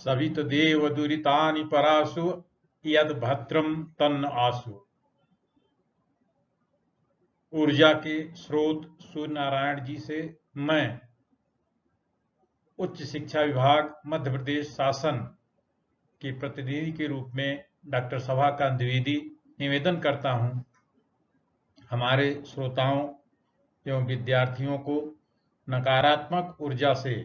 सवितदेव दुरितानि परासु यद भद्रम तन्न आसु। ऊर्जा के स्रोत सूर्य नारायण जी से मैं उच्च शिक्षा विभाग मध्य प्रदेश शासन के प्रतिनिधि के रूप में डॉक्टर सभाकांत द्विवेदी निवेदन करता हूं, हमारे श्रोताओं एवं विद्यार्थियों को नकारात्मक ऊर्जा से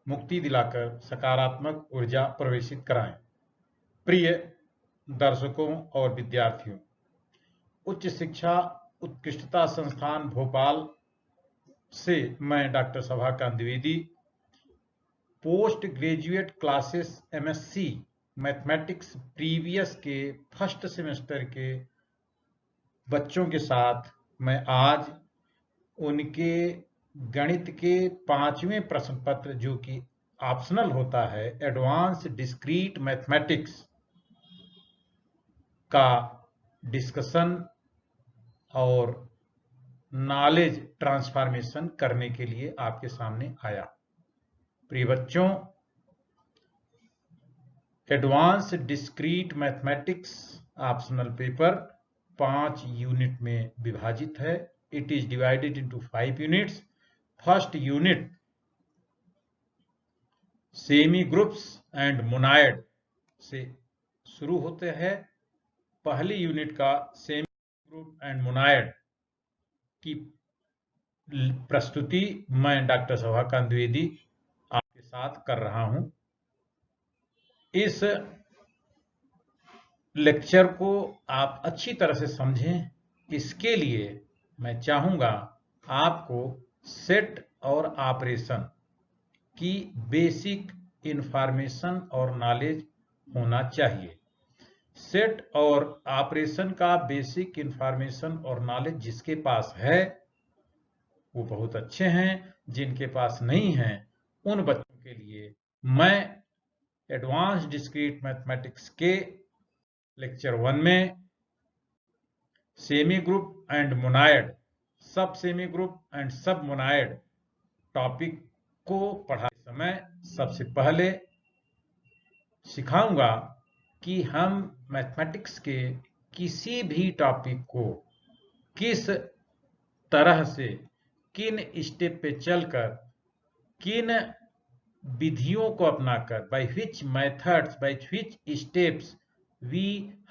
मुक्ति दिलाकर सकारात्मक ऊर्जा प्रवेशित कराएं। प्रिय दर्शकों और विद्यार्थियों, उच्च शिक्षा उत्कृष्टता संस्थान भोपाल से मैं doctor Sabhakant Dwivedi post graduate classes MSc mathematics previous के फर्स्ट सेमेस्टर के बच्चों के साथ मैं आज उनके गणित के 5वें प्रश्न पत्र, जो कि ऑप्शनल होता है, एडवांस डिस्क्रीट मैथमेटिक्स का डिस्कशन और नॉलेज ट्रांसफॉर्मेशन करने के लिए आपके सामने आया। प्रिय बच्चों, advance discrete mathematics optional paper 5 unit में विभाजित है। It is divided into 5 units. First unit semi groups and monoid से शुरू होते हैं। पहली यूनिट का सेमी ग्रुप एंड मोनायड की प्रस्तुति मैं डॉक्टर सभाकांत द्विवेदी आपके साथ कर रहा हूं। इस लेक्चर को आप अच्छी तरह से समझें। इसके लिए मैं चाहूंगा आपको सेट और ऑपरेशन की बेसिक इंफॉर्मेशन और नॉलेज होना चाहिए। सेट और ऑपरेशन का बेसिक इंफॉर्मेशन और नॉलेज जिसके पास है वो बहुत अच्छे हैं, जिनके पास नहीं है उन बच्चों के लिए मैं एडवांस डिस्क्रीट मैथमेटिक्स के लेक्चर 1 में सेमी ग्रुप एंड मोनायड, सब सेमी ग्रुप एंड सब मोनायड टॉपिक को पढ़ाते समय सबसे पहले सिखाऊंगा कि हम मैथमेटिक्स के किसी भी टॉपिक को किस तरह से, किन स्टेप पे चलकर, किन विधियों को अपनाकर, by which methods, by which steps we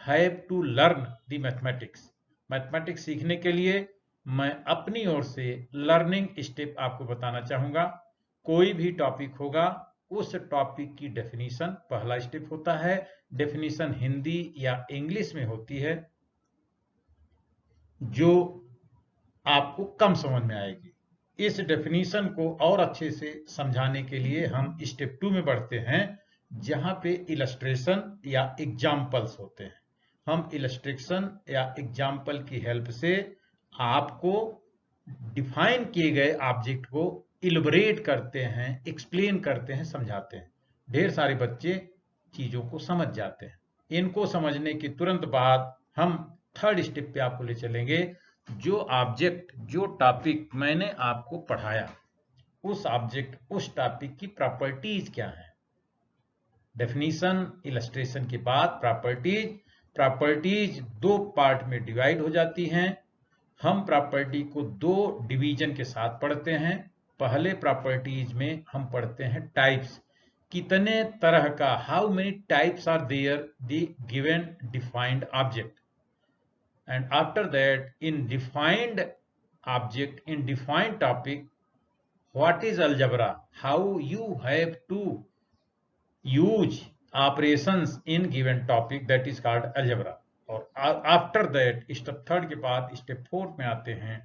have to learn the mathematics. Mathematics सीखने के लिए मैं अपनी ओर से लर्निंग स्टेप आपको बताना चाहूंगा। कोई भी टॉपिक होगा, उस टॉपिक की डेफिनेशन पहला स्टेप होता है। डेफिनेशन हिंदी या इंग्लिश में होती है, जो आपको कम समझ में आएगी। इस डेफिनेशन को और अच्छे से समझाने के लिए हम स्टेप 2 में बढ़ते हैं, जहां पे इलस्ट्रेशन या एग्जाम्पल्स होते हैं। हम इलस्ट्रेशन या एग्जाम्पल की हेल्प से आपको डिफाइन किए गए ऑब्जेक्ट को इलबरेट करते हैं, एक्सप्लेन करते हैं, समझाते हैं। ढेर सारे बच्चे चीजों को समझ जाते हैं। इनको समझने के तुरंत बाद हम थर्ड स्टेप पे आपको ले चलेंगे। जो ऑब्जेक्ट, जो टॉपिक मैंने आपको पढ़ाया, उस ऑब्जेक्ट, उस टॉपिक की प्रॉपर्टीज क्या है। डेफिनेशन, इलस्ट्रेशन के बाद प्रॉपर्टीज 2 पार्ट में डिवाइड हो जाती हैं। हम प्रॉपर्टी को 2 डिवीजन के साथ पढ़ते हैं। पहले प्रॉपर्टीज में हम पढ़ते हैं टाइप्स, कितने तरह का, how many types are there the given defined object. And after that, in defined object, in defined topic, what is algebra, how you have to use operations in given topic, that is called algebra. और after that, step 3 के बाद step 4 में आते हैं,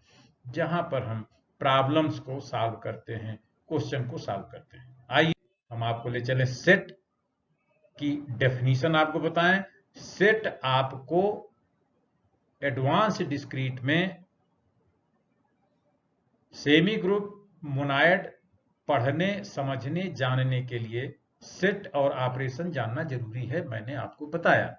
जहां पर हम problems को सॉल्व करते हैं, क्वेश्चन को सॉल्व करते हैं। आइए हम आपको ले चले सेट की डेफिनेशन आपको बताएं। सेट आपको एडवांस डिस्क्रीट में सेमी ग्रुप, मोनायड पढ़ने, समझने, जानने के लिए सेट और ऑपरेशन जानना जरूरी है, मैंने आपको बताया।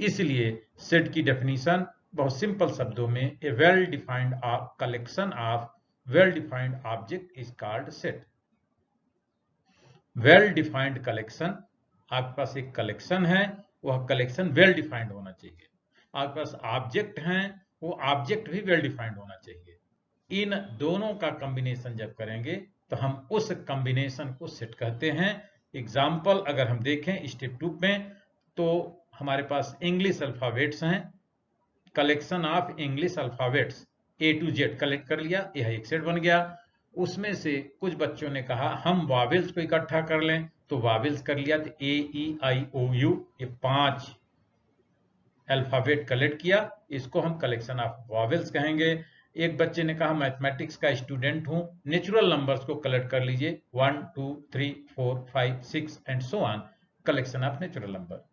इसलिए सेट की डेफिनेशन बहुत सिंपल शब्दों में, a well defined collection of well defined object is called set. Well defined collection आपके पास एक कलेक्शन है, वह कलेक्शन वेल डिफाइंड होना चाहिए। आपके पास ऑब्जेक्ट हैं, वो ऑब्जेक्ट भी वेल डिफाइंड होना चाहिए। इन दोनों का कॉम्बिनेशन जब करेंगे तो हम उस कॉम्बिनेशन को सेट कहते हैं। एग्जाम्पल अगर हम देखें स्टेप 2 में, तो हमारे पास इंग्लिश अल्फाबेट्स हैं, collection of English alphabets A to Z collect कर लिया, यह एक सेट बन गया। उसमें से कुछ बच्चों ने कहा हम वावेल्स को इकट्ठा कर लें, तो वावेल्स कर लिया, तो A, E, I, O, U, ये 5 अल्फाबेट कलेक्ट किया, इसको हम कलेक्शन ऑफ वावेल्स कहेंगे। एक बच्चे ने कहा मैथमेटिक्स का स्टूडेंट हूं, नेचुरल नंबर्स को कलेक्ट कर लीजिए, 1, 2, 3, 4, 5, 6 and so on, collection of natural number.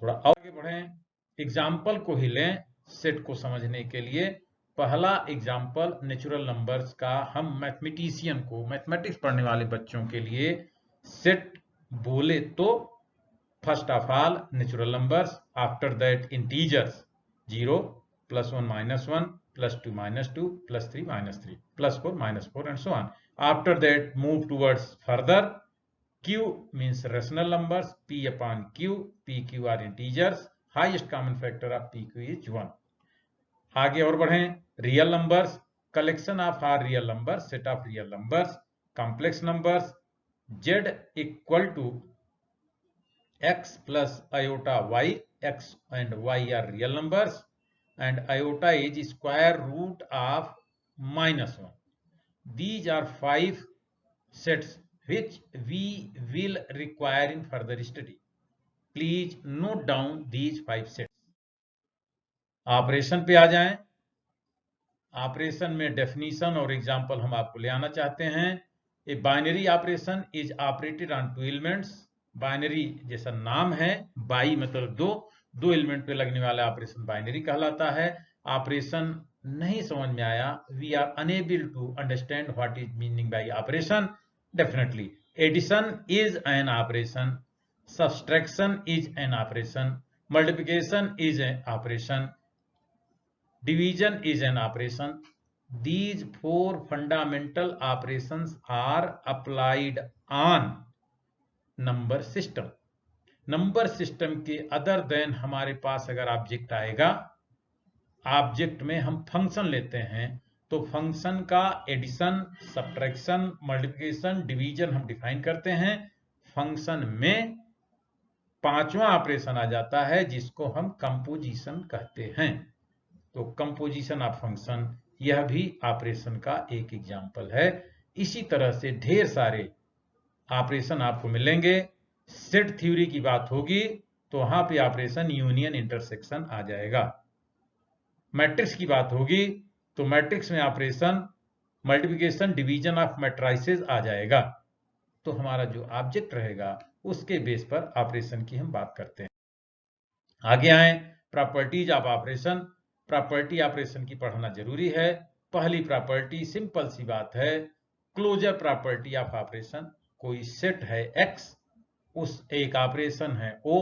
थोड़ा और आगे बढ़ें, एग्जाम्पल को ही लें सेट को समझने के लिए। पहला एग्जाम्पल नेचुरल नंबर्स का, हम मैथमेटिशियन को, मैथमेटिक्स पढ़ने वाले बच्चों के लिए सेट बोले तो first of all natural numbers, after that integers 0, +1 -1, +2 -2, +3 -3, +4 -4 and so on. After that move towards further. Q means rational numbers, P upon Q, PQ are integers, highest common factor of PQ is 1. आगे और बढ़ें, real numbers, collection of are real numbers, set of real numbers, complex numbers, Z equal to X plus iota Y, X and Y are real numbers, and iota is square root of -1. These are 5 sets which we will require in further study. Please note down these 5 sets. Operation पे आ जाएं। Operation में definition और example हम आपको ले आना चाहते हैं। A binary operation is operated on 2 elements. Binary जैसा नाम है, बाई मतलब दो एलिमेंट पे लगने वाला ऑपरेशन बाइनरी कहलाता है। ऑपरेशन नहीं समझ में आया, we are unable to understand what is meaning by operation. Definitely addition is an operation, subtraction is an operation, multiplication is an operation, division is an operation. These 4 fundamental operations are applied on number system. Number system के other than हमारे पास अगर object आएगा, object में हम function लेते हैं, तो function का एडिशन, सब्ट्रैक्शन, मल्टीप्लिकेशन, डिवीजन हम डिफाइन करते हैं। फंक्शन में 5वां ऑपरेशन आ जाता है जिसको हम कंपोजिशन कहते हैं। तो कंपोजिशन ऑफ फंक्शन, यह भी ऑपरेशन का एक एग्जाम्पल है। इसी तरह से ढेर सारे ऑपरेशन आपको मिलेंगे। सेट थ्योरी की बात होगी तो वहां पे ऑपरेशन यूनियन इंटरसेक्शन आ जाएगा। मैट्रिक्स की बात होगी तो मैट्रिक्स में operation multiplication, division of matrices आ जाएगा। तो हमारा जो ऑब्जेक्ट रहेगा उसके बेस पर ऑपरेशन की हम बात करते हैं। आगे आए, properties of operation. Property operation की पढ़ना जरूरी है। पहली प्रॉपर्टी सिंपल सी बात है, क्लोजर प्रॉपर्टी ऑफ ऑपरेशन। कोई सेट है X, उस एक ऑपरेशन है O,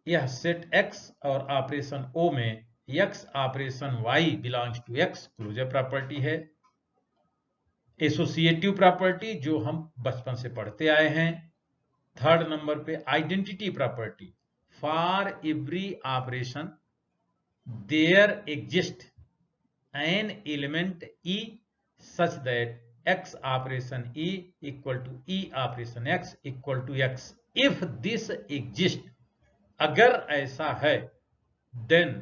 यह सेट X और ऑपरेशन O में X operation Y belongs to X, closure property है। एसोसिएटिव प्रॉपर्टी जो हम बचपन से पढ़ते आए हैं। थर्ड नंबर पे identity property, for every operation there exists an element E such that X operation E equal to E operation X equal to X. If this exists, अगर ऐसा है, then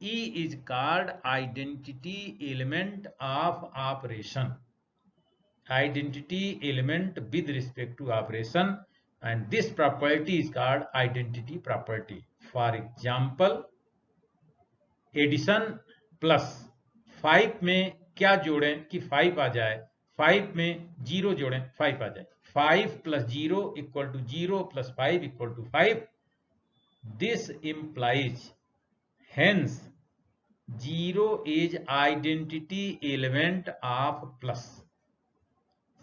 E is called identity element of operation. Identity element with respect to operation, and this property is called identity property. For example, addition plus 5 में क्या जोड़ें कि 5 आ जाए, 5 में 0 जोड़ें 5 आ जाए, 5 + 0 = 0 + 5 = 5. This implies, hence 0 is identity element of plus.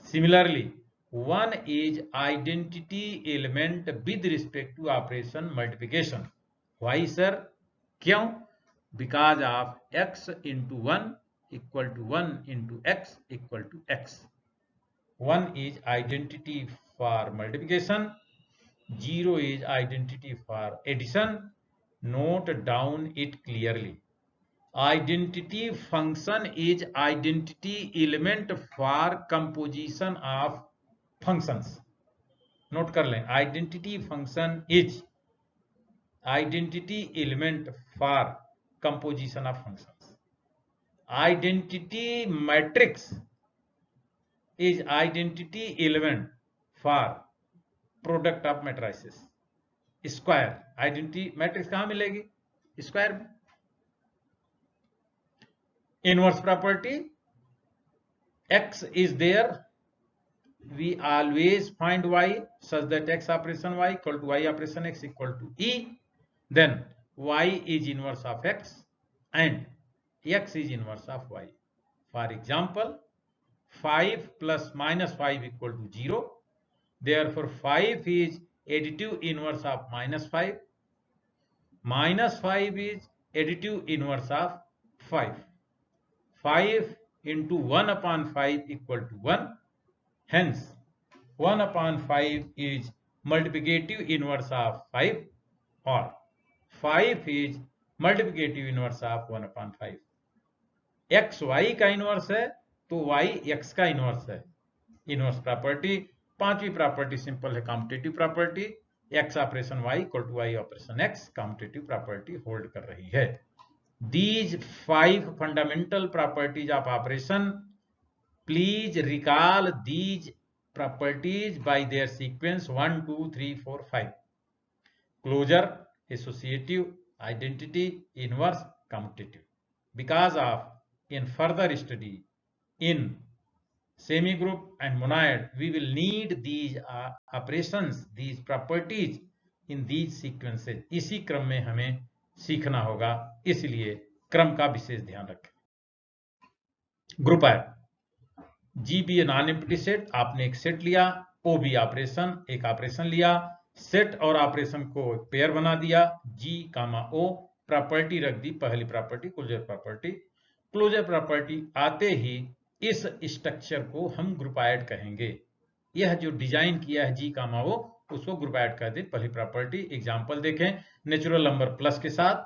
Similarly, 1 is identity element with respect to operation multiplication. Why sir? क्यों? Because of X into 1 equal to 1 into X equal to X. 1 is identity for multiplication, 0 is identity for addition. Note down it clearly. Identity function is identity element for composition of functions. Note कर लें, identity function is identity element for composition of functions. Identity matrix is identity element for product of matrices. Square identity matrix कहां मिलेगी? Square में. Inverse property, x is there, we always find y such that x operation y equal to y operation x equal to e. Then y is inverse of x and x is inverse of y. For example, 5 plus minus 5 equal to 0. Therefore 5 is additive inverse of minus 5. Minus 5 is additive inverse of 5. 5 into 1 upon 5 equal to 1. Hence 1 upon 5 is multiplicative inverse of 5 or 5 is multiplicative inverse of 1 upon 5. x y का inverse है तो y x का inverse है. Inverse property. पांचवी property simple है, commutative property. x operation y equal to y operation x commutative property hold कर रही है. These 5 fundamental properties of operation, please recall these properties by their sequence 1, 2, 3, 4, 5. Closure, associative, identity, inverse, commutative. Because of in further study in semigroup and monoid, we will need these operations, these properties in these sequences. इसी क्रम में हमें सीखना होगा, इसलिए क्रम का विशेष ध्यान रखें. ग्रुप है G be a non empty set. आपने एक सेट लिया, ओ बी ऑपरेशन एक ऑपरेशन लिया, सेट और ऑपरेशन को पेयर बना दिया, जी कामा ओ, प्रॉपर्टी रख दी. पहली property closure property. Closure property आते ही इस स्ट्रक्चर को हम ग्रुपाइड कहेंगे. यह जो डिजाइन किया है जी कामा ओ, उसको ग्रुपाइड कर दे. पहली प्रॉपर्टी एग्जांपल देखें. नेचुरल नंबर प्लस के साथ,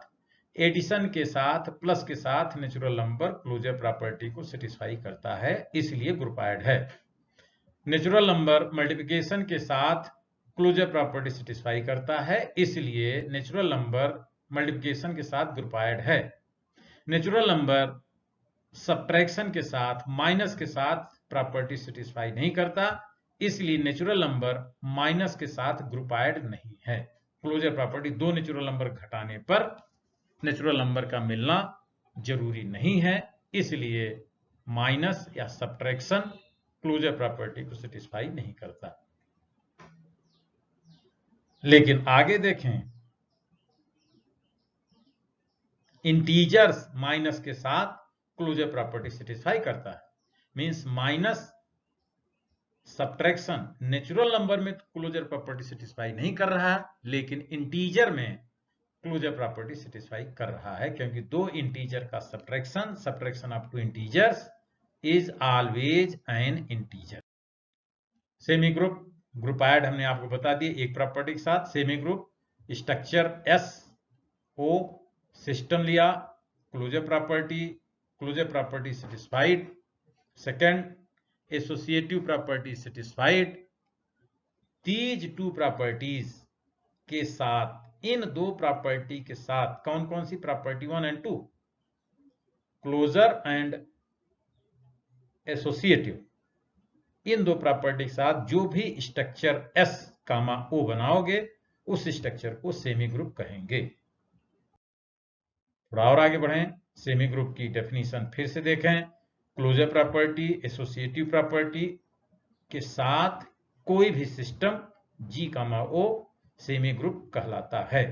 एडिशन के साथ, प्लस के साथ नेचुरल नंबर क्लोजर प्रॉपर्टी को सेटिस्फाई करता है, इसलिए ग्रुपाइड है. नेचुरल नंबर मल्टीप्लिकेशन के साथ क्लोजर प्रॉपर्टी सेटिस्फाई करता है, इसलिए नेचुरल नंबर मल्टीप्लिकेशन के साथ ग्रुपाइड है. नेचुरल नंबर सब्ट्रैक्शन के साथ, माइनस के साथ प्रॉपर्टी सेटिस्फाई नहीं करता, इसलिए नेचुरल नंबर माइनस के साथ ग्रुपाइड नहीं है. क्लोजर प्रॉपर्टी दो नेचुरल नंबर घटाने पर नेचुरल नंबर का मिलना जरूरी नहीं है, इसलिए माइनस या सब्ट्रैक्शन क्लोजर प्रॉपर्टी को सेटिस्फाई नहीं करता. लेकिन आगे देखें, इंटीजर्स माइनस के साथ क्लोजर प्रॉपर्टी सेटिस्फाई करता है. Means minus subtraction natural number में क्लोजर प्रॉपर्टी सेटिस्फाई नहीं कर रहा है, लेकिन इंटीजर में क्लोजर प्रॉपर्टी सेटिस्फाई कर रहा है, क्योंकि दो इंटीजर का subtraction of two integers is always an integer. Semi group, groupoid हमने आपको बता दिया एक प्रॉपर्टी के साथ. Semi group structure S O, system लिया, closure property satisfied. Second, associative property satisfied. These two properties के साथ, इन दो प्रॉपर्टी के साथ, कौन कौन सी property 1 and 2, closure and associative, इन दो प्रॉपर्टी के साथ जो भी स्ट्रक्चर एस कामा ओ बनाओगे, उस स्ट्रक्चर को सेमी ग्रुप कहेंगे. थोड़ा और आगे बढ़ें, सेमी ग्रुप की डेफिनेशन फिर से देखें. क्लोजर प्रॉपर्टी, एसोसिएटिव प्रॉपर्टी के साथ कोई भी system G comma O semi group कहलाता है.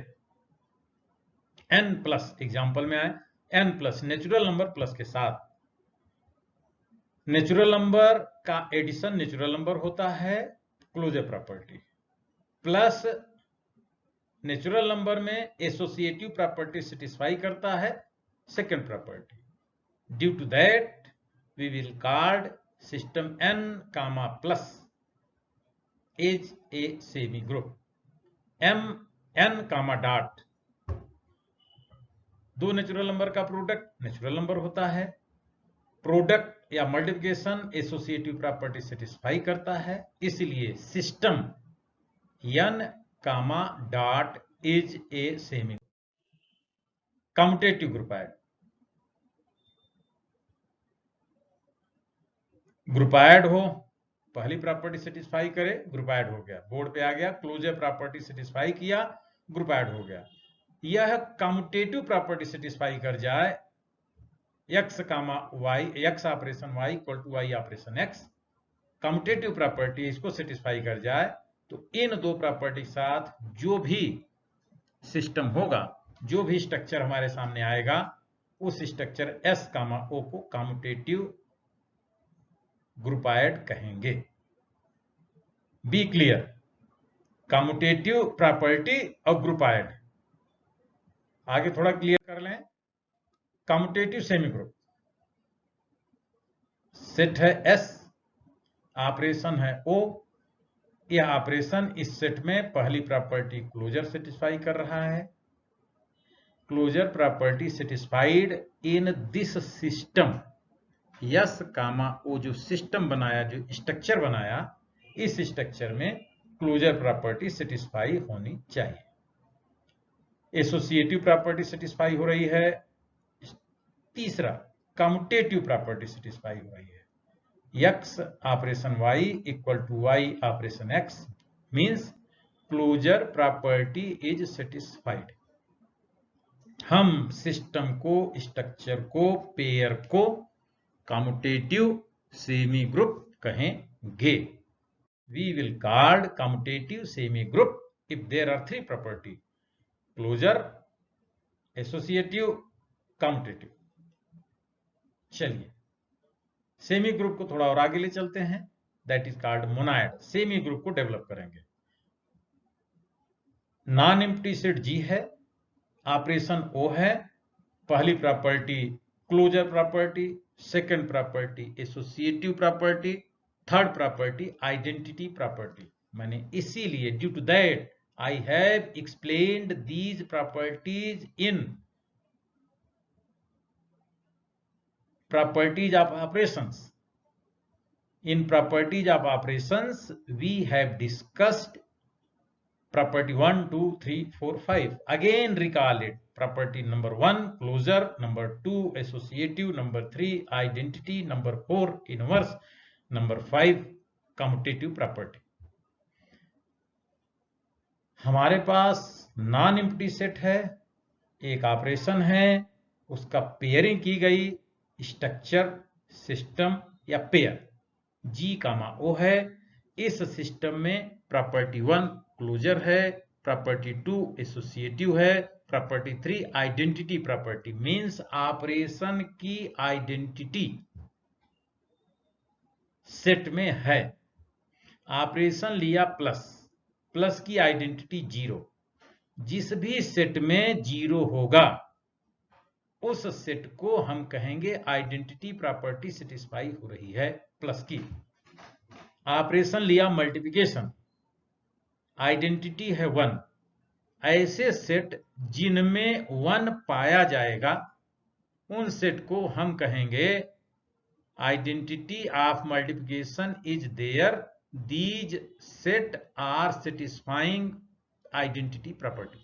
n प्लस, एग्जाम्पल में आए, n plus natural number plus के साथ, नेचुरल नंबर का एडिशन नेचुरल नंबर होता है, closure property, plus natural number में एसोसिएटिव प्रॉपर्टी सेटिस्फाई करता है, second property. Due to that we will call system n comma plus is a semi group. M N comma dot, दो natural number का product natural number होता है। Product या multiplication associative property satisfy करता है, इसलिए system N comma dot is a semi commutative groupoid. Groupoid हो, पहली प्रॉपर्टी सेटिस्फाई करे, ग्रुपाइड हो गया, बोर्ड पे आ गया, क्लोजर प्रॉपर्टी सेटिस्फाई किया, ग्रुपाइड हो गया। यह कम्यूटेटिव प्रॉपर्टी सेटिस्फाई कर जाए, X comma Y, X operation Y equal to Y operation X, commutative property इसको सेटिस्फाई कर जाए, तो इन दो प्रॉपर्टी के साथ जो भी सिस्टम होगा, जो भी स्ट्रक्चर हमारे सामने आएगा, उस स्ट्रक्चर एस कामा ओ को कम्यूटेटिव ग्रुपाइड कहेंगे। बी क्लियर, कम्यूटेटिव प्रॉपर्टी और ग्रुपाइड। आगे थोड़ा क्लियर कर लें। कम्यूटेटिव सेमी ग्रुप, सेट है एस, ऑपरेशन है ओ, यह ऑपरेशन इस सेट में पहली प्रॉपर्टी क्लोजर सेटिस्फाई कर रहा है। Closure property satisfied in this system, S comma O जो सिस्टम बनाया, जो स्ट्रक्चर बनाया, इस स्ट्रक्चर में क्लोजर प्रॉपर्टी सेटिस्फाई होनी चाहिए। एसोसिएटिव प्रॉपर्टी सेटिस्फाई हो रही है। तीसरा, कम्यूटेटिव प्रॉपर्टी सेटिस्फाई हो रही है। X operation Y equal to Y operation X means closure property is satisfied. हम सिस्टम को, स्ट्रक्चर को, पेयर को कम्यूटेटिव सेमी ग्रुप कहेंगे। We will call commutative semi-group if there are three property: closure, associative, commutative। चलिए semi group को थोड़ा और आगे ले चलते हैं, that is called monoid. Semi group को डेवलप करेंगे। नॉन एम्प्टी सेट जी है, ऑपरेशन ओ है, पहली property closure property, second property associative property, third property identity property. मैंने इसीलिए due to that I have explained these properties in properties of operations. In properties of operations, we have discussed property 1, 2, 3, 4, 5. Again recall it. Property number 1, closure. Number 2, associative. Number 3, identity. Number 4, inverse. Number 5, commutative property. हमारे पास non empty set है, एक operation है, उसका pairing की गई, structure, system या pair जी comma ओ है। इस सिस्टम में प्रॉपर्टी 1 क्लोजर है, प्रॉपर्टी 2 एसोसिएटिव है, property 3 identity property means operation की आइडेंटिटी सेट में है। ऑपरेशन लिया प्लस, प्लस की आइडेंटिटी 0। जिस भी सेट में 0 होगा उस सेट को हम कहेंगे आइडेंटिटी प्रॉपर्टी सेटिस्फाई हो रही है प्लस की। ऑपरेशन लिया मल्टीप्लिकेशन, आइडेंटिटी है 1। ऐसे सेट जिनमें 1 पाया जाएगा उन सेट को हम कहेंगे identity of multiplication is there, these set are satisfying identity property.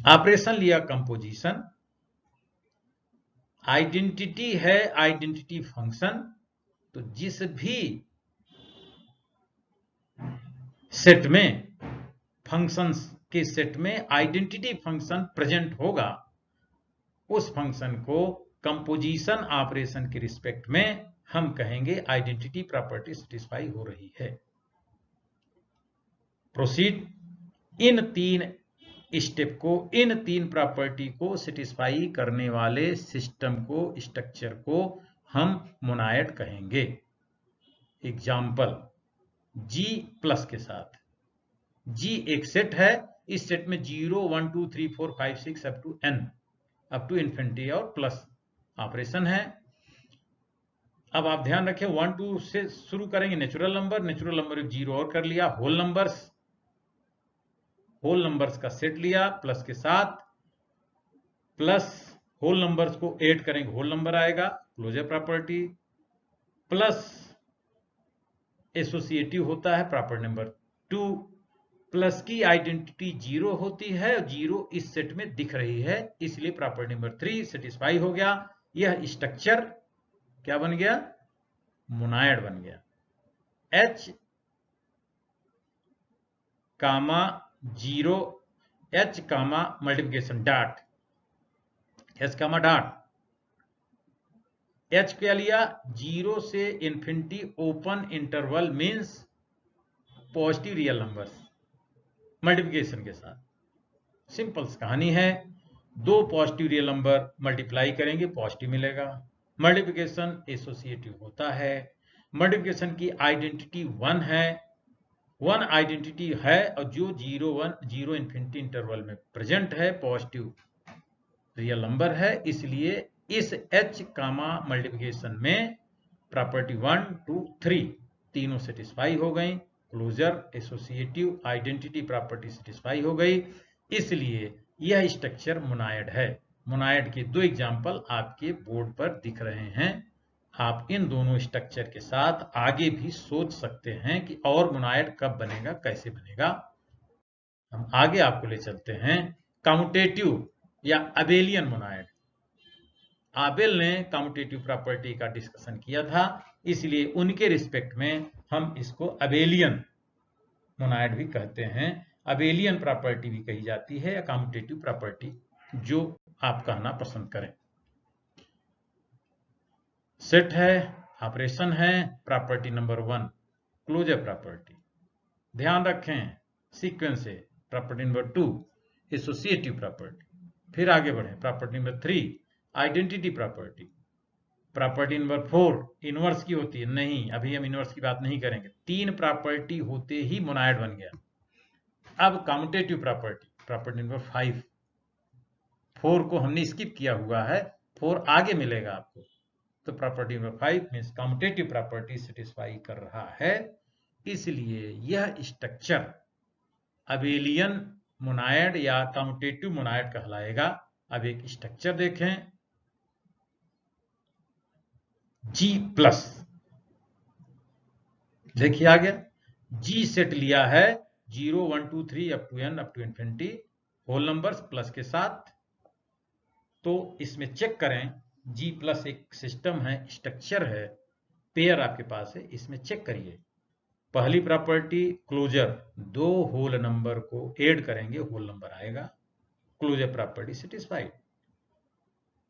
Operation लिया कंपोजिशन, आइडेंटिटी है आइडेंटिटी फंक्शन। तो जिस भी सेट में, फंक्शंस के सेट में आइडेंटिटी फंक्शन प्रेजेंट होगा उस फंक्शन को कंपोजिशन ऑपरेशन के रिस्पेक्ट में हम कहेंगे आइडेंटिटी प्रॉपर्टी सेटिस्फाई हो रही है। प्रोसीड। इन 3 स्टेप को, इन 3 प्रॉपर्टी को सेटिस्फाई करने वाले सिस्टम को, स्ट्रक्चर को हम मोनाइड कहेंगे। एग्जाम्पल जी प्लस के साथ। जी एक सेट है, इस सेट में 0, 1, 2, 3, 4, 5, 6 up to n, up to infinity और प्लस ऑपरेशन है। अब आप ध्यान रखें 1, 2 से शुरू करेंगे नेचुरल नंबर, नेचुरल नंबर 0 और कर लिया, होल नंबर्स होल नंबर्स का सेट लिया प्लस के साथ, प्लस होल नंबर्स को ऐड करेंगे होल नंबर आएगा, क्लोजर प्रॉपर्टी, प्लस एसोसिएटिव होता है प्रॉपर्टी नंबर 2, प्लस की आइडेंटिटी 0 होती है और 0 इस सेट में दिख रही है, इसलिए प्रॉपर्टी नंबर 3 सेटिस्फाई हो गया। यह स्ट्रक्चर क्या बन गया? मोनायड बन गया। H, 0, H, multiplication dot, H, dot, H क्या लिया? 0 से infinity open interval means positive real numbers multiplication के साथ। सिंपल कहानी है, दो पॉजिटिव रियल नंबर मल्टीप्लाई करेंगे पॉजिटिव मिलेगा। मल्टीप्लिकेशन एसोसिएटिव होता है। मल्टीप्लिकेशन की आइडेंटिटी 1 है, 1 आइडेंटिटी है और जो 0 1 0 इन्फिनिटी इंटरवल में प्रेजेंट है पॉजिटिव रियल नंबर है, इसलिए इस H मल्टीप्लिकेशन में प्रॉपर्टी 1 2 3 तीनों सेटिस्फाई हो गई, closure associative identity property satisfy हो गई, इसलिए यह स्ट्रक्चर मोनायड है। मोनायड के दो एग्जाम्पल आपके बोर्ड पर दिख रहे हैं। आप इन दोनों स्ट्रक्चर के साथ आगे भी सोच सकते हैं कि और मोनायड कब बनेगा, कैसे बनेगा। हम आगे आपको ले चलते हैं कम्यूटेटिव या अबेलियन मोनायड। आबेल ने कम्यूटेटिव प्रॉपर्टी का डिस्कशन किया था, इसलिए उनके रिस्पेक्ट में हम इसको अबेलियन मोनायड भी कहते हैं। अबेलियन प्रॉपर्टी भी कही जाती है या कम्यूटेटिव प्रॉपर्टी, जो आप कहना पसंद करें। सेट है, ऑपरेशन है, प्रॉपर्टी नंबर 1 क्लोजर प्रॉपर्टी। ध्यान रखें सीक्वेंस है, प्रॉपर्टी नंबर 2 एसोसिएटिव प्रॉपर्टी। फिर आगे बढ़े, property number 3 identity property. Property number 4 inverse की होती है, नहीं अभी हम इनवर्स की बात नहीं करेंगे। 3 प्रॉपर्टी होते ही मोनायड बन गया। अब कम्यूटेटिव प्रॉपर्टी, प्रॉपर्टी नंबर 5, 4 को हमने स्किप किया हुआ है, 4 आगे मिलेगा आपको। तो property number 5 means commutative property satisfy कर रहा है, इसलिए यह स्ट्रक्चर अबेलियन मोनायड या कम्यूटेटिव मोनायड कहलाएगा। अब एक स्ट्रक्चर देखें, G प्लस, देखिए आ गया, G सेट लिया है 0 1 2 3 up to n up to infinity whole numbers plus के साथ। तो इसमें चेक करें, G प्लस एक सिस्टम है, स्ट्रक्चर है, पेयर आपके पास है, इसमें चेक करिए। पहली प्रॉपर्टी क्लोजर, दो होल नंबर को ऐड करेंगे होल नंबर आएगा, closure property satisfied.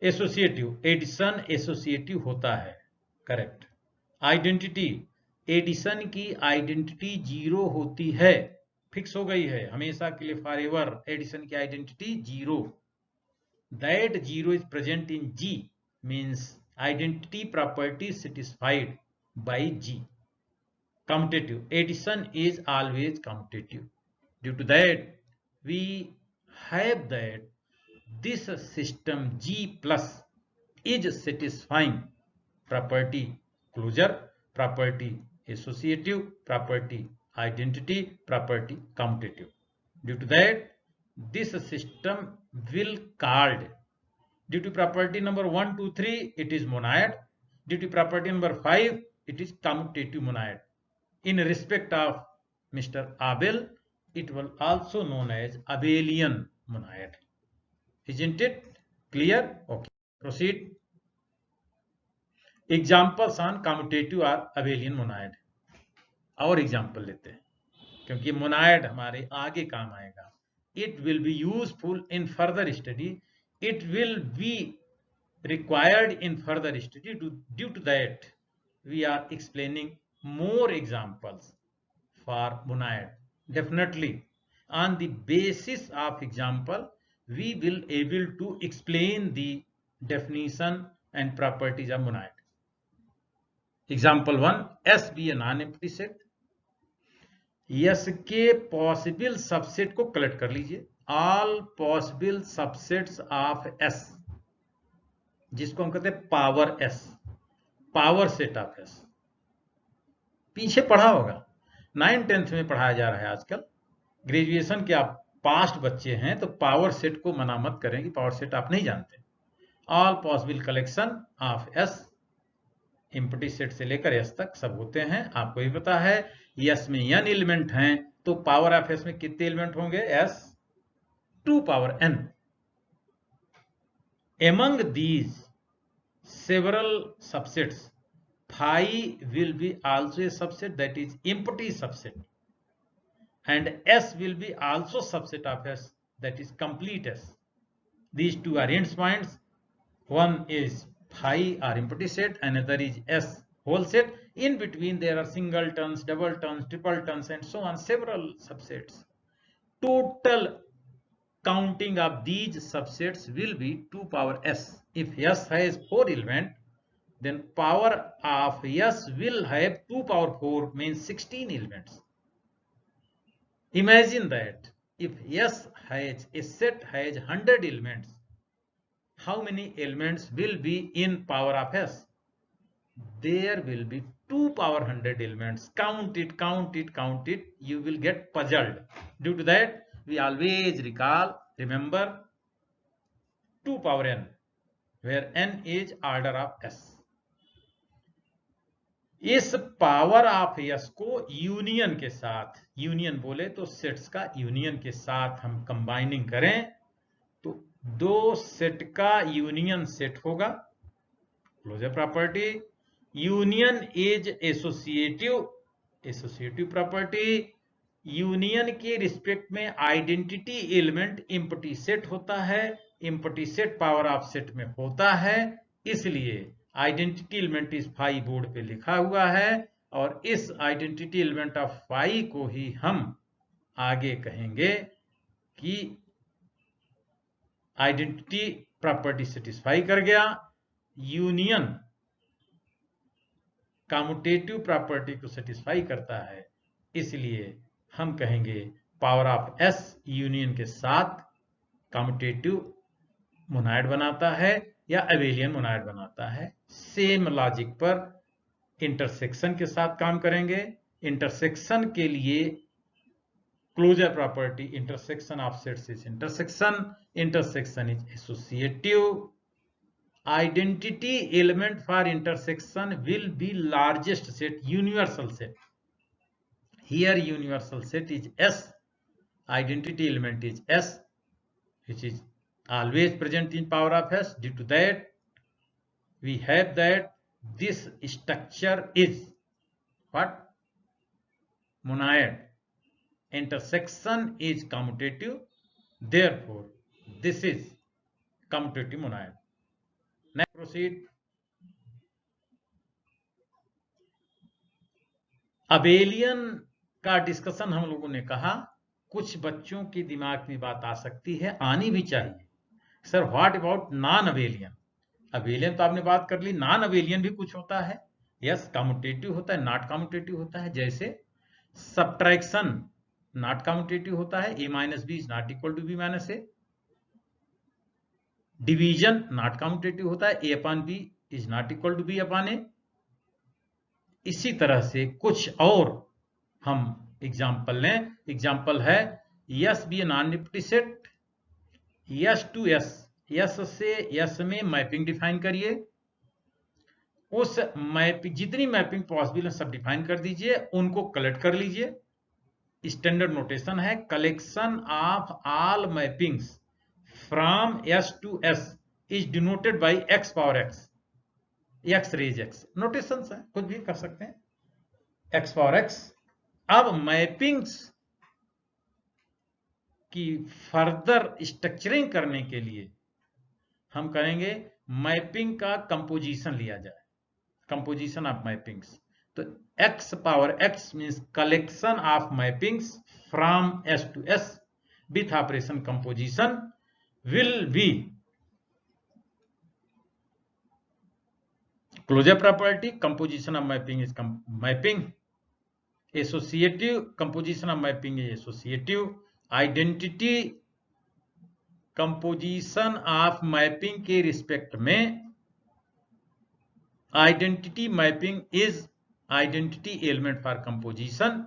Associative, addition associative होता है, करेक्ट। आइडेंटिटी, एडिशन की आइडेंटिटी 0 होती है, फिक्स हो गई है हमेशा के लिए, फॉरएवर एडिशन की identity 0। That 0 is present in G means identity property satisfied by G। Commutative, addition is always commutative. Due to that, we have that this system G plus is satisfying property closure, property associative, property identity, property commutative. Due to that, this system will called, due to property number 1 2 3 it is monoid, due to property number 5 it is commutative monoid. In respect of Mr. Abel, it will also known as abelian monoid. Isn't it clear? Okay, proceed. Examples on commutative or abelian monoid. और example लेते हैं, क्योंकि मोनायड हमारे आगे काम आएगा। It will be useful in further study. It will be required in further study. Due to that, we are explaining more examples for monoid. Definitely, on the basis of example, we will able to explain the definition and properties of monoid. Example 1, S be a non-empty set. S के possible subset को collect कर लीजिए, all possible subsets of S, जिसको हम कहते हैं power S, power set of S। पीछे पढ़ा होगा, 9th 10th में पढ़ाया जा रहा है आजकल, ग्रेजुएशन के आप पास्ट बच्चे हैं तो पावर सेट को मना मत करें कि पावर सेट आप नहीं जानते। All possible collection of S, empty set से लेकर एस तक सब होते हैं, आपको भी पता है। एस में n एलिमेंट हैं तो पावर ऑफ एस में कितने एलिमेंट होंगे? S 2 power n। Among these several subsets, phi will be also a subset, that is empty subset, and S will be also subset of S, that is complete S. These two are endpoints. One is phi or empty set, another is S whole set. In between there are singletons, doubletons, tripletons, and so on, several subsets. Total counting of these subsets will be 2 power S. If S has 4 elements, then power of S will have 2 power 4, means 16 elements. Imagine that if S has a set has 100 elements, how many elements will be in power of S? There will be 2 power 100 elements. Count it, count it, count it. You will get puzzled. Due to that, we always remember 2 power n, where n is order of S. इस power of S को union के साथ, union बोले तो sets का union के साथ हम कंबाइनिंग करें तो दो सेट का यूनियन सेट होगा। Closure property, union is associative, associative property, union के रिस्पेक्ट में आइडेंटिटी एलिमेंट एम्प्टी सेट होता है, empty set power of set में होता है, इसलिए आइडेंटिटी एलिमेंट इस फाई बोर्ड पे लिखा हुआ है और इस आइडेंटिटी एलिमेंट ऑफ फाई को ही हम आगे कहेंगे कि आइडेंटिटी प्रॉपर्टी सेटिस्फाई कर गया, यूनियन कम्यूटेटिव प्रॉपर्टी को सेटिस्फाई करता है, इसलिए हम कहेंगे पावर ऑफ एस यूनियन के साथ कम्यूटेटिव मोनाइड बनाता है या अबेलियन मोनाइड बनाता है। सेम लॉजिक पर इंटरसेक्शन के साथ काम करेंगे। इंटरसेक्शन के लिए closure property, intersection of sets is intersection, intersection is associative, identity element for intersection will be largest set, universal set. Here universal set is S, identity element is S, which is always present in power of S. Due to that, we have that this structure is what? Monoid. Intersection is commutative, therefore this is commutative monoid. Next proceed. Abelian का discussion हम लोगों ने कहा, कुछ बच्चों के दिमाग में बात आ सकती है, आनी भी चाहिए, sir what about non abelian? Abelian तो आपने बात कर ली, नॉन अबेलियन भी कुछ होता है। यस, कम्यूटेटिव होता है, नॉट कम्यूटेटिव होता है। जैसे सब्ट्रैक्शन नॉट कम्यूटेटिव होता है, a minus B is not equal to B minus A. Division not commutative होता है, a upon B is not equal to B upon A. इसी तरह से कुछ और हम एग्जाम्पल लें। एग्जाम्पल है S be a non empty set, S to S, S से यस में मैपिंग डिफाइन करिए, उस मैपिंग जितनी मैपिंग पॉसिबल है सब डिफाइन कर दीजिए, उनको कलेक्ट कर लीजिए। स्टैंडर्ड नोटेशन है collection of all mappings from S to S is denoted by X power X, X raise X, notation है, कुछ भी कर सकते हैं, एक्स पावर एक्स। अब मैपिंग्स की फर्दर स्ट्रक्चरिंग करने के लिए हम करेंगे मैपिंग का कंपोजिशन लिया जाए, कंपोजिशन ऑफ मैपिंग्स। तो X power X means collection of mappings from S to S with operation composition will be closure property, composition of mapping is mapping, associative composition of mapping is associative, identity composition of mapping के respect में identity mapping is identity element for composition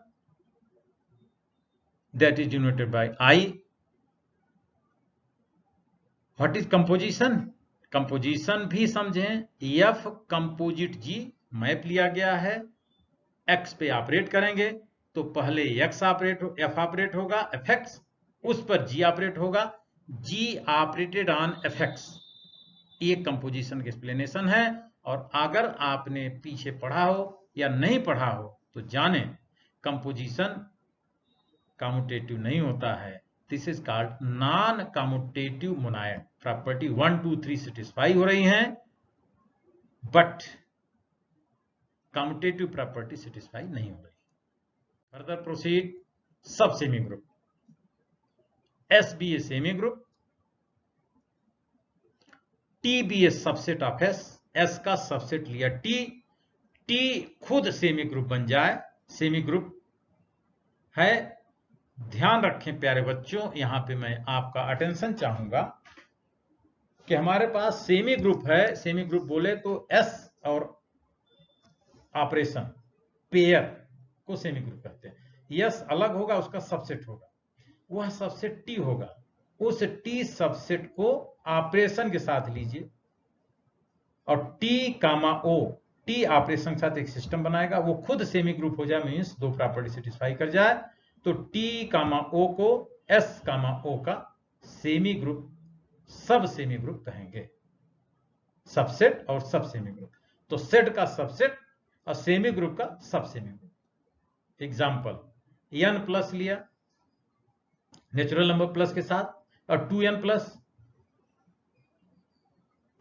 that is denoted by I, what is composition? Composition भी समझें। F composite जी map लिया गया है, x पे operate करेंगे तो पहले एक्स ऑपरेट एफ ऑपरेट होगा एफ एक्स, उस पर जी ऑपरेट होगा, जी ऑपरेटेड ऑन एफ एक्स। ये कंपोजिशन की एक्सप्लेनेशन है। और अगर आपने पीछे पढ़ा हो या नहीं पढ़ा हो तो जाने कंपोजिशन कम्यूटेटिव नहीं होता है। This is called non commutative monoid. Property 1 2 3 satisfy हो रही हैं, बट कम्यूटेटिव प्रॉपर्टी सेटिस्फाई नहीं हो रही। Further proceed. Sub semi group, S be a semi group, T be a subset of S, S का सबसेट लिया टी, टी खुद semi group बन जाए, सेमी ग्रुप है। ध्यान रखें प्यारे बच्चों, यहां पे मैं आपका अटेंशन चाहूंगा कि हमारे पास सेमी ग्रुप है। सेमी ग्रुप बोले तो एस और ऑपरेशन पेयर को सेमी ग्रुप कहते हैं। यस अलग होगा, उसका सबसेट होगा, वह सबसेट टी होगा। उस टी सबसेट को ऑपरेशन के साथ लीजिए और टी कामा ओ, टी ऑपरेशन के साथ एक सिस्टम बनाएगा, वो खुद सेमी ग्रुप हो जाए, मीन्स दो प्रॉपर्टी सेटिस्फाई कर जाए, तो टी कामा ओ को एस कामा ओ का semi group, sub semi group कहेंगे। सबसेट और सब सेमी ग्रुप, तो सेट का सबसेट और सेमी ग्रुप का sub semi group. Example, n plus लिया नेचुरल नंबर प्लस के साथ, और 2n plus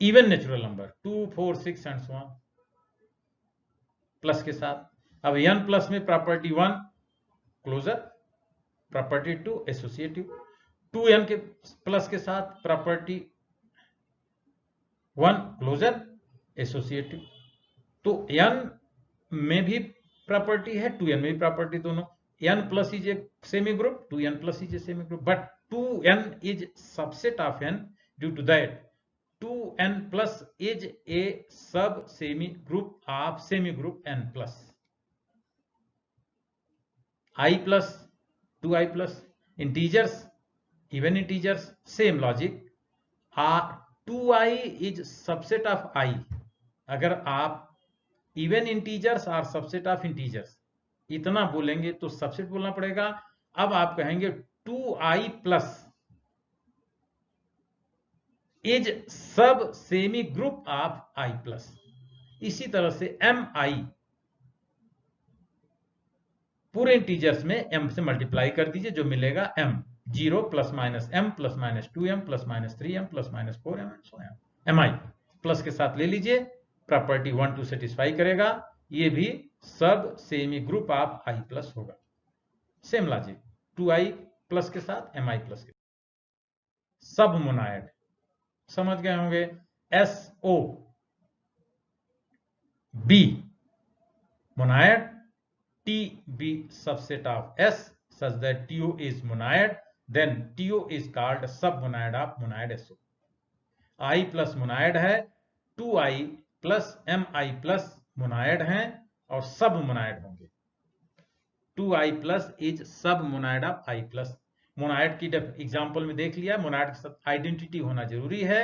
even natural number 2 4 6 and so on plus के साथ। अब n प्लस में property 1 closure, property 2 associative, 2n के प्लस के साथ प्रॉपर्टी 1 क्लोजर एसोसिएटिव। तो n में भी प्रॉपर्टी है, 2n में भी प्रॉपर्टी, दोनों। n plus is a semi group, 2n plus is a semi group, but 2n is subset of n, due to that 2n plus is a sub semi group of semi group n plus I plus 2i plus integers, even integers, same logic. 2i is subset of I. अगर आप even integers are subset of integers इतना बोलेंगे तो subset बोलना पड़ेगा। अब आप कहेंगे 2i plus इज सब semi group of I plus. इसी तरह से एम आई पूरे इंटीजर्स में m से मल्टीप्लाई कर दीजिए, जो मिलेगा m 0 plus minus m plus minus 2m plus minus 3m plus minus 4m M I plus के साथ ले लीजिए, प्रॉपर्टी 1 2 सेटिस्फाई करेगा। ये भी सब semi group of I plus होगा। सेम लॉजिक 2i प्लस के साथ mi प्लस के सब मोनायड, समझ गए होंगे। SO B monoid, TB subset of S such that TO is monoid, then TO is called submonoid of monoid SO. I plus monoid है, 2i plus mi plus monoid हैं और सब monoid होंगे। 2i plus is submonoid of I plus। Monoid की example में देख लिया, monoid के साथ आइडेंटिटी होना जरूरी है।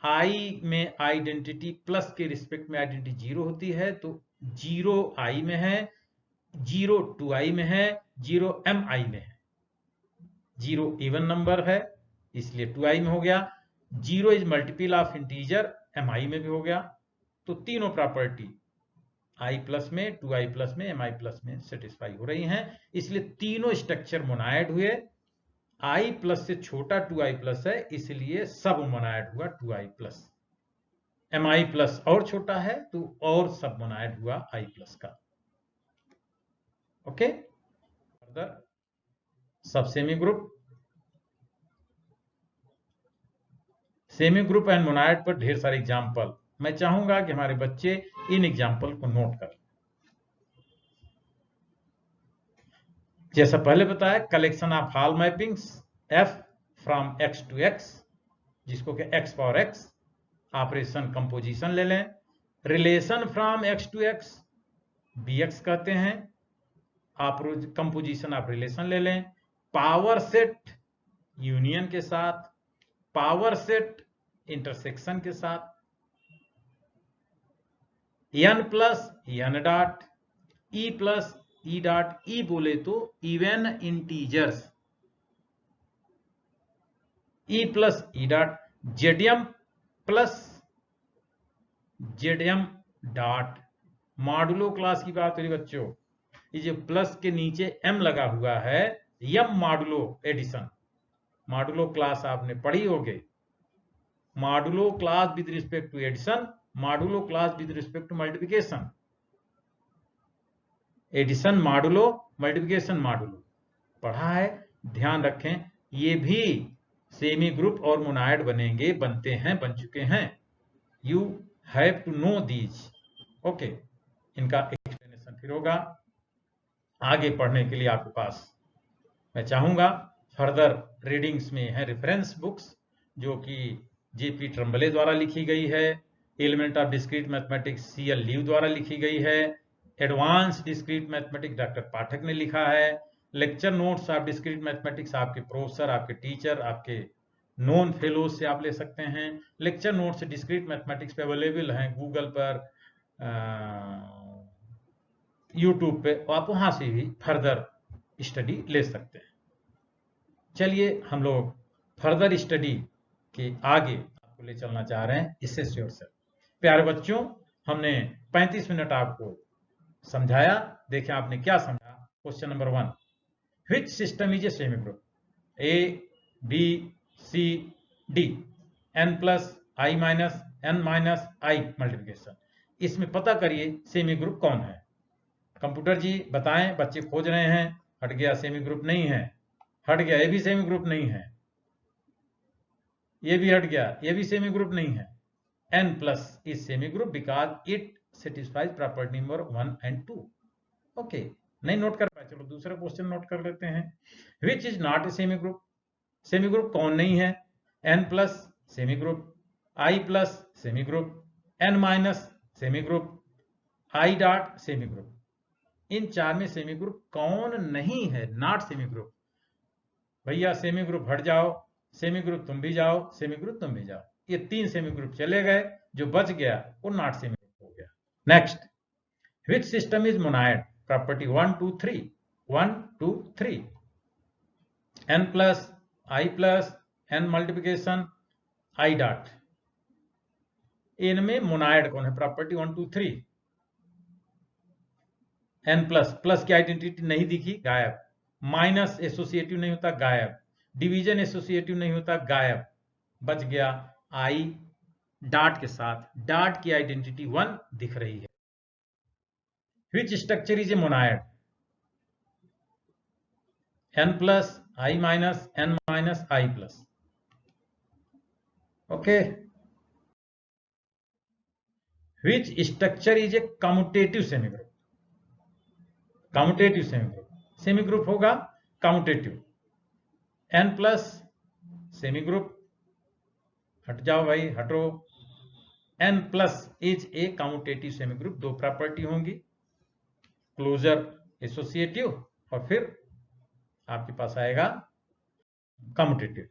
आई में आइडेंटिटी प्लस के रिस्पेक्ट में आइडेंटिटी 0 होती है, तो 0 आई में है, 0 2i में है, 0 mi में है। 0 इवन नंबर है इसलिए 2i में हो गया, 0 is multiple of integer mi में भी हो गया। तो तीनों प्रॉपर्टी i प्लस में, 2i प्लस में, mi प्लस में सेटिस्फाई हो रही हैं, इसलिए तीनों स्ट्रक्चर मोनाइड हुए। i प्लस से छोटा 2i प्लस है, इसलिए सब मोनाइड हुआ 2i प्लस। mi प्लस और छोटा है तो और सब मोनाइड हुआ i प्लस का। ओके, फर्दर सब semi group, semi group and monoid पर ढेर सारे एग्जाम्पल, मैं चाहूंगा कि हमारे बच्चे इन एग्जाम्पल को नोट कर। जैसा पहले बताया, collection of all mappings f from x to x, जिसको कि x power x, operation composition ले लें। Relation from x to x bx कहते हैं, आप कंपोजिशन ऑफ रिलेशन ले लें। पावर सेट यूनियन के साथ पावर सेट इंटरसेक्शन के साथ, n plus n dot, e plus E dot, E बोले तो even integers, E plus E dot, ZDM plus ZDM dot. Modulo class की बात करें बच्चों, ये जो प्लस के नीचे m लगा हुआ है, M modulo addition, modulo class आपने पढ़ी होगी, modulo class with respect to addition, modulo class with respect to multiplication, addition modulo, multiplication modulo पढ़ा है। ध्यान रखें, ये भी सेमी ग्रुप और मोनाइड बनेंगे, बनते हैं, बन चुके हैं। You have to know these. Okay, इनका एक्सप्लेनेशन फिर होगा आगे पढ़ने के लिए। आपके पास मैं चाहूंगा फर्दर रीडिंग्स में है रेफरेंस बुक्स, जो कि जेपी ट्रम्बले द्वारा लिखी गई है, element of discrete mathematics CL Liu द्वारा लिखी गई है, advance discrete mathematics doctor Pathak ने लिखा है, lecture notes of discrete mathematics आपके प्रोफेसर, आपके टीचर, आपके नॉन फेलोज से आप ले सकते हैं। लेक्चर नोट्स डिस्क्रीट मैथमेटिक्स पे अवेलेबल हैं, गूगल पर, यूट्यूब पे, आप वहां से भी फर्दर स्टडी ले सकते हैं। चलिए हम लोग फर्दर स्टडी के आगे आपको ले चलना चाह रहे हैं, इससे श्योर सर। प्यारे बच्चों, हमने 35 मिनट आपको समझाया, देखें आपने क्या समझा। Question number 1, which system is a semi group? A B C D, n plus I minus n minus I multiplication. इसमें पता करिए सेमी ग्रुप कौन है। कंप्यूटर जी बताएं, बच्चे खोज रहे हैं। हट गया, सेमी ग्रुप नहीं है। हट गया, ये भी सेमी ग्रुप नहीं है। ये भी हट गया, ये भी सेमी ग्रुप नहीं है। n plus is semi group because it satisfies property number 1 and 2। Okay, नहीं नोट कर पाए, चलो दूसरा क्वेश्चन नोट कर लेते हैं। Which is not a semi group? Semi group कौन नहीं है? n plus semi group, i plus semi group, n minus semi group, i dot semi group. इन चार में सेमी ग्रुप कौन नहीं है? Not semi group. भैया सेमी ग्रुप हट जाओ, सेमी ग्रुप तुम भी जाओ, सेमी ग्रुप तुम भी जाओ। ये 3 सेमी ग्रुप चले गए, जो बच गया वो नॉट सेमी ग्रुप हो गया। Next, which system is monoid? Property 1 2 3, 1 2 3, n plus I plus n multiplication I dot. इनमें मोनाइड कौन है? प्रॉपर्टी 1 2 3। n प्लस, प्लस की आइडेंटिटी नहीं दिखी, गायब। माइनस एसोसिएटिव नहीं होता, गायब। डिवीजन एसोसिएटिव नहीं होता, गायब। बच गया आई डॉट के साथ, डॉट की आइडेंटिटी 1 दिख रही है। Which structure is a monoid? n plus I minus n minus I plus. Okay, which structure is a commutative semi group? Commutative semi group, semi group होगा commutative. n plus semi group, हट जाओ भाई, हटो। n plus is a commutative semi group. दो property होंगी, closure associative, और फिर आपके पास आएगा commutative.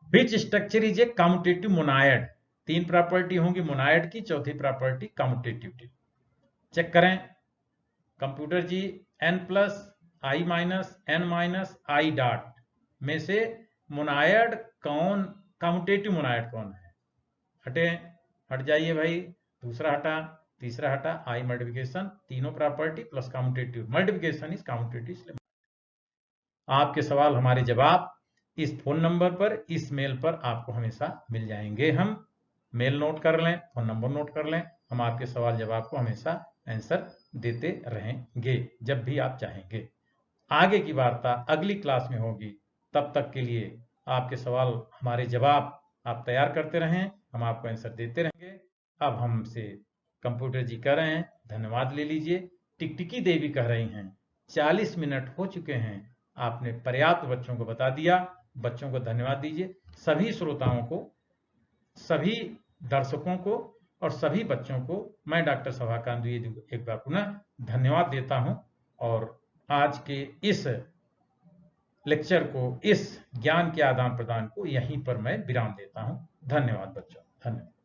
Which structure is a commutative monoid? 3 property होंगी मोनाइड की, चौथी प्रॉपर्टी कम्यूटेटिव की। चेक करें कंप्यूटर जी, n plus I minus n minus I dot में से मोनाइड कौन, कम्यूटेटिव मोनाइड कौन है? हटे, हट जाइए भाई। दूसरा हटा, तीसरा हटा, आई मल्टीप्लिकेशन, तीनों property plus commutative, multiplication is commutative. आपके सवाल, हमारे जवाब इस फोन नंबर पर, इस मेल पर आपको हमेशा मिल जाएंगे। हम मेल नोट कर लें, फोन नंबर नोट कर लें, हम आपके सवाल जवाब को हमेशा आंसर देते रहेंगे जब भी आप चाहेंगे। आगे की वार्ता अगली क्लास में होगी, तब तक के लिए आपके सवाल, हमारे जवाब आप तैयार करते रहें, हम आपको आंसर देते रहेंगे। अब हमसे कंप्यूटर जी कह रहे हैं धन्यवाद ले लीजिए। टिकटिकी देवी कह रही हैं 40 मिनट हो चुके हैं, आपने पर्याप्त बच्चों को बता दिया। बच्चों को धन्यवाद दीजिए। सभी श्रोताओं को, सभी दर्शकों को और सभी बच्चों को मैं डॉक्टर सभाकांत द्विवेदी एक बार पुनः धन्यवाद देता हूं। और आज के इस लेक्चर को, इस ज्ञान के आदान प्रदान को यहीं पर मैं विराम देता हूं। धन्यवाद बच्चों, धन्यवाद।